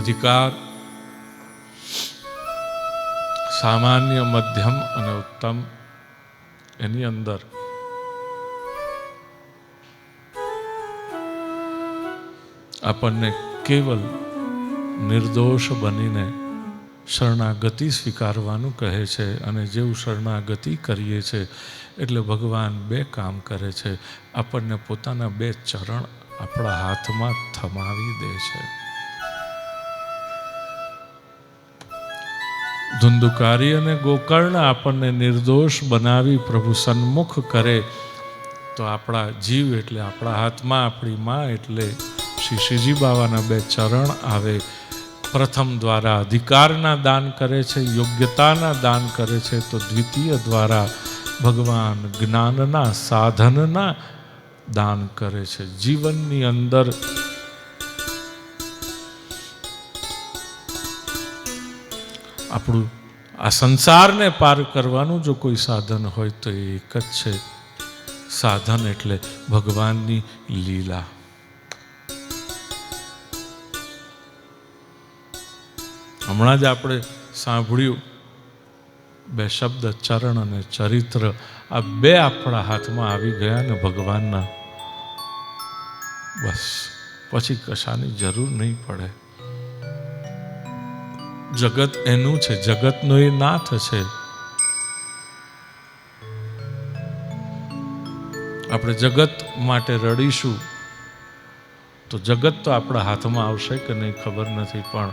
અધિકાર સામાન્ય, મધ્યમ અને ઉત્તમ, એની અંદર આપણને કેવલ નિર્દોષ બનીને શરણાગતિ સ્વીકારવાનું કહે છે. અને જેવું શરણાગતિ કરીએ છીએ એટલે ભગવાન બે કામ કરે છે, આપણને પોતાના બે ચરણ આપણા હાથમાં થમાવી દે છે. ધુંધુકારી અને ગોકર્ણ આપણને નિર્દોષ બનાવી પ્રભુ સન્મુખ કરે તો આપણા જીવ એટલે આપણા હાથમાં આપણી માં એટલે શ્રી શ્રીજી બાવાના બે ચરણ આવે. પ્રથમ દ્વારા અધિકારના દાન કરે છે, યોગ્યતાના દાન કરે છે, તો દ્વિતીય દ્વારા ભગવાન જ્ઞાનના સાધનના દાન કરે છે. જીવનની અંદર આપણું આ સંસારને પાર કરવાનું જો કોઈ સાધન હોય તો એ એક જ છે. સાધન એટલે ભગવાનની લીલા. હમણાં જ આપણે સાંભળ્યું બે શબ્દ ચરણ અને ચરિત્ર, આ બે આપણા હાથમાં આવી ગયા ને ભગવાનના, બસ પછી કશાની જરૂર નહીં પડે. જગત એનું છે, જગતનો એ નાથ છે. આપણે જગત માટે રડીશું તો જગત તો આપણા હાથમાં આવશે કે નહીં ખબર નથી, પણ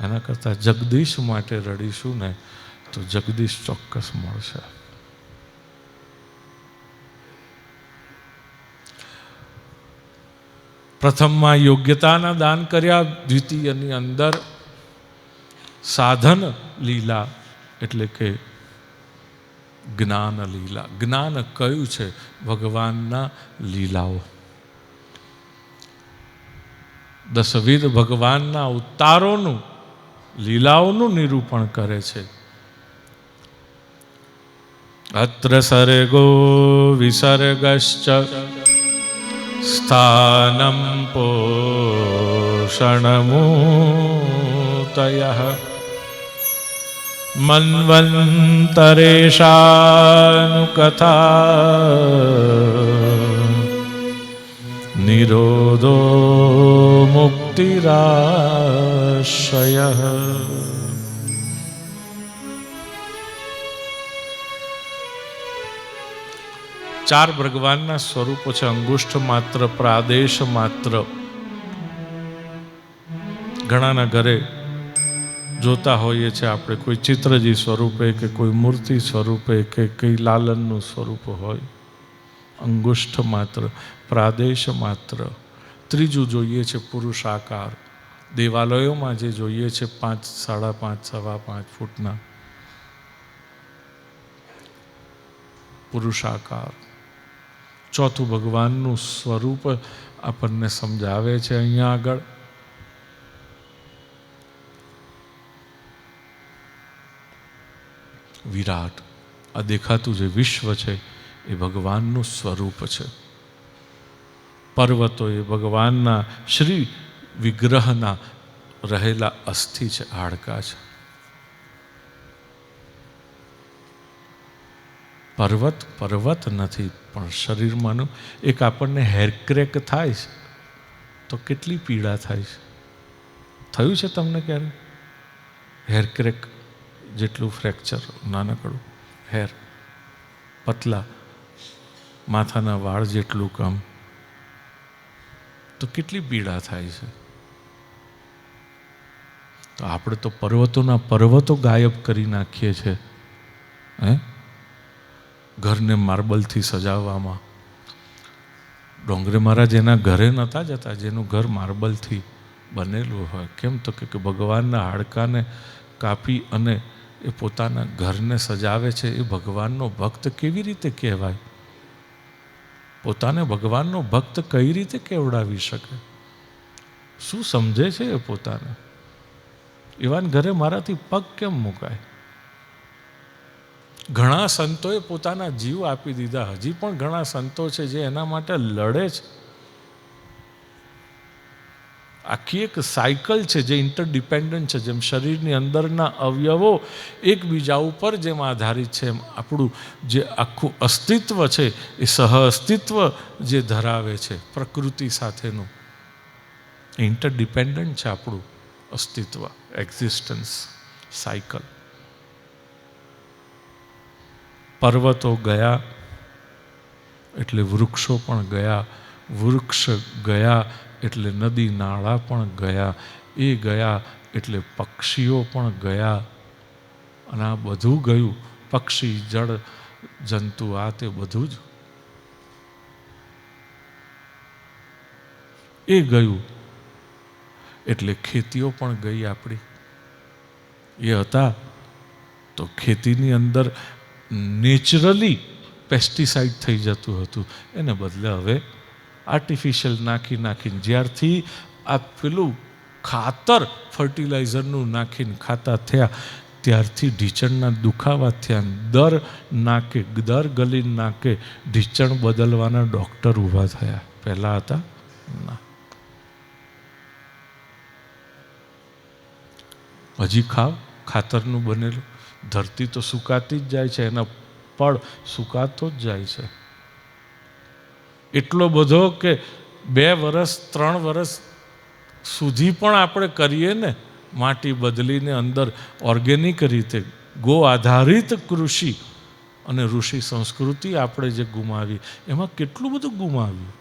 એના કરતાં જગદીશ માટે રડીશું ને તો જગદીશ ચોક્કસ મળશે. પ્રથમમાં યોગ્યતાના દાન કર્યા, દ્વિતીયની અંદર સાધન લીલા એટલે કે જ્ઞાન લીલા. જ્ઞાન કયું છે? ભગવાનના લીલાઓ. દશવિધ ભગવાનના અવતારોનું, લીલાઓનું નિરૂપણ કરે છે. અત્ર સર્ગો વિસર્ગશ્ચ સ્થાનમ પોષણમૂતયઃ મન્વંતરેશાનુકથા નિરોધો મુક્તિરાશ્રયઃ. ચાર ભગવાનના સ્વરૂપો છે. અંગુષ્ઠ માત્ર, પ્રાદેશ માત્ર. ઘણાના ઘરે જોતા હોઈએ છીએ આપણે, કોઈ ચિત્રજી સ્વરૂપે કે કોઈ મૂર્તિ સ્વરૂપે કે કઈ લાલનનું સ્વરૂપ હોય. અંગુષ્ઠ માત્ર, પ્રાદેશ માત્ર. ત્રીજું જોઈએ છે પુરુષાકાર. દેવાલયોમાં જે જોઈએ છે 5, 5.5, 5.25 ફૂટના પુરુષાકાર. ચોથું ભગવાનનું સ્વરૂપ આપણને સમજાવે છે અહીંયા આગળ. વિરાટ. આ દેખાતું જે વિશ્વ છે એ ભગવાનનું સ્વરૂપ છે. પર્વતો એ ભગવાનના શ્રી વિગ્રહના રહેલા અસ્થિ છે, હાડકા છે. પર્વત પર્વત નથી, પણ શરીરમાંનું એક આપણને હેરક્રેક થાય છે તો કેટલી પીડા થાય છે. થયું છે તમને ક્યારે? હેરક્રેક જેટલું ફ્રેક્ચર, નાનકડું હેર, પતલા માથાના વાળ જેટલું કામ, તો કેટલી પીડા થાય છે. તો આપણે તો પર્વતોના પર્વતો ગાયબ કરી નાખીએ છીએ. ઘરને માર્બલથી સજાવવામાં. ડોંગરે મહારાજ એના ઘરે નહોતા જતા જેનું ઘર માર્બલથી બનેલું હોય. કેમ? તો કે ભગવાનના હાડકાને કાપી અને એ પોતાના ઘરને સજાવે છે. એ ભગવાનનો ભક્ત કેવી રીતે કહેવાય? પોતાને ભગવાનનો ભક્ત કઈ રીતે કેવડાવી શકે? શું સમજે છે એ પોતાને? એવાન ઘરે મારાથી પગ કેમ મુકાય? ઘણા સંતોએ પોતાના જીવ આપી દીધા. હજી પણ ઘણા સંતો છે જે એના માટે લડે છે. આખી એક સાયકલ છે જે ઇન્ટરડિપેન્ડન્ટ છે. જેમ શરીરની અંદરના અવયવો એકબીજા ઉપર જેમ આધારિત છે, એમ આપણું જે આખું અસ્તિત્વ છે એ સહ અસ્તિત્વ જે ધરાવે છે પ્રકૃતિ સાથેનું, ઇન્ટરડિપેન્ડન્ટ છે આપણું અસ્તિત્વ, એક્ઝિસ્ટન્સ સાયકલ. પર્વતો ગયા એટલે વૃક્ષો પણ ગયા, વૃક્ષ ગયા એટલે નદી નાળા પણ ગયા, એ ગયા એટલે પક્ષીઓ પણ ગયા. અને આ બધું ગયું, પક્ષી જળ જંતુ આ તે બધું જ એ ગયું. એટલે ખેતીઓ પણ ગઈ આપણી. એ હતા તો ખેતીની અંદર નેચરલી પેસ્ટિસાઇડ થઈ જતું હતું, એને બદલે હવે આર્ટિફિશિયલ નાખીને જ્યારથી આ પેલું ખાતર ફર્ટિલાઇઝરનું નાખીને ખાતા થયા ત્યારથી ઢીચણના દુખાવા થયા. દર ગલીને નાકે ઢીચણ બદલવાના ડૉક્ટર ઊભા થયા. પહેલાં હતા ના. હજી ખાવ ખાતરનું બનેલું, ધરતી તો સુકાતી જ જાય છે, એના પડ સુકાતો જ જાય છે. એટલો બધો કે 2 વર્ષ 3 વર્ષ સુધી પણ આપણે કરીએ ને માટી બદલીને અંદર ઓર્ગેનિક રીતે ગો આધારિત કૃષિ અને ઋષિ સંસ્કૃતિ આપણે જે ગુમાવી, એમાં કેટલું બધું ગુમાવ્યું.